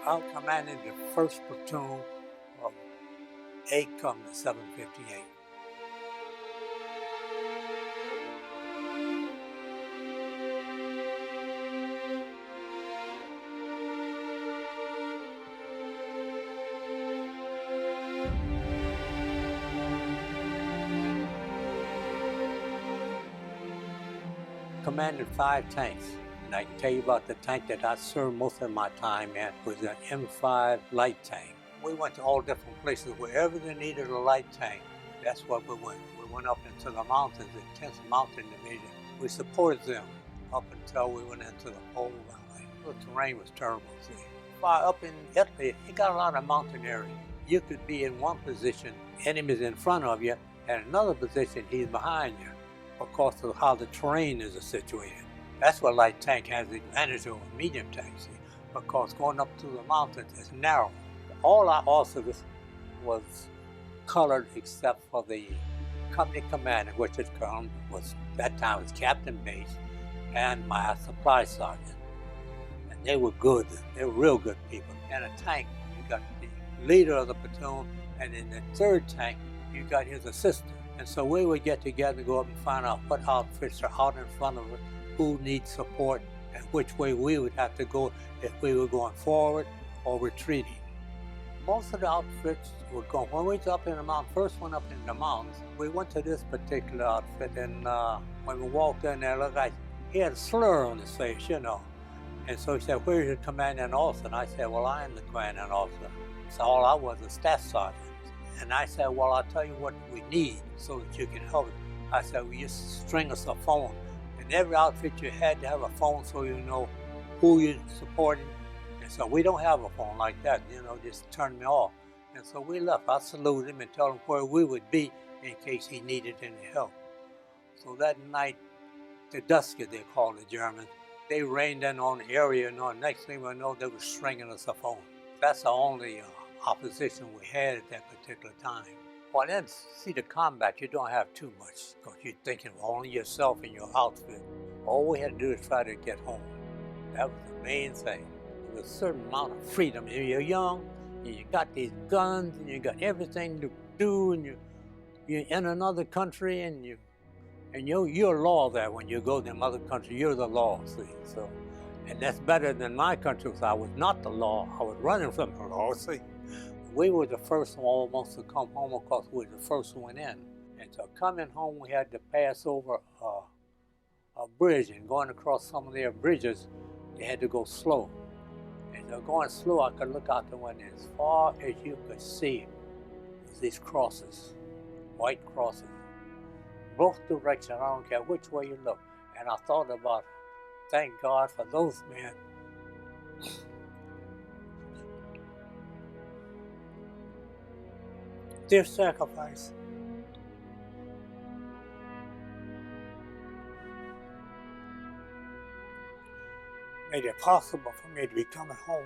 I commanded the 1st platoon of 8 Company 758. Commanded 5 tanks, and I can tell you about the tank that I served most of my time in was an M5 light tank. We went to all different places. Wherever they needed a light tank, that's what we went. We went up into the mountains, the 10th Mountain Division. We supported them up until we went into the Pole Valley. The terrain was terrible, see. Far up in Italy, it got a lot of mountain area. You could be in one position, enemies in front of you, and another position, he's behind you, because of how the terrain is situated. That's what light tank has the advantage over medium tank, see, because going up through the mountains is narrow. All our officers was colored except for the company commander, which was that time was Captain Bates, and my supply sergeant. And they were good. They were real good people. In a tank, you got the leader of the platoon, and in the 3rd tank, you got his assistant. And so we would get together and go up and find out what outfits are out in front of us, who needs support, and which way we would have to go if we were going forward or retreating. Most of the outfits were going, when we was up in the mountains, first one up in the mountains, we went to this particular outfit, and when we walked in there, looked like he had a slur on his face, you know. And so he said, "Where's your commanding officer?" And I said, "Well, I am the commanding officer." So all I was a staff sergeant. And I said, "Well, I'll tell you what we need so that you can help us." I said, "Well, you string us a phone." In every outfit, you had to have a phone so you know who you're supporting. And so we don't have a phone like that, you know, just turn me off. And so we left. I saluted him and told him where we would be in case he needed any help. So that night, the Dusky, they called the Germans, they rained in on the area, and the next thing we know, they were stringing us a phone. That's the only opposition we had at that particular time. Well, then, see, the combat, you don't have too much, because you're thinking of only yourself and your outfit. All we had to do is try to get home. That was the main thing. There was a certain amount of freedom. You're young, and you got these guns, and you got everything to do, and you're in another country, and you're law there when you go to another country. You're the law, see. So, and that's better than my country, because I was not the law. I was running from the law, see. We were the first one almost to come home because we were the first one in. And so coming home, we had to pass over a bridge, and going across some of their bridges, they had to go slow. And so going slow, I could look out the window. As far as you could see was these crosses, white crosses, both directions. I don't care which way you look. And I thought about, thank God for those men. Their sacrifice. Made it possible for me to be coming home.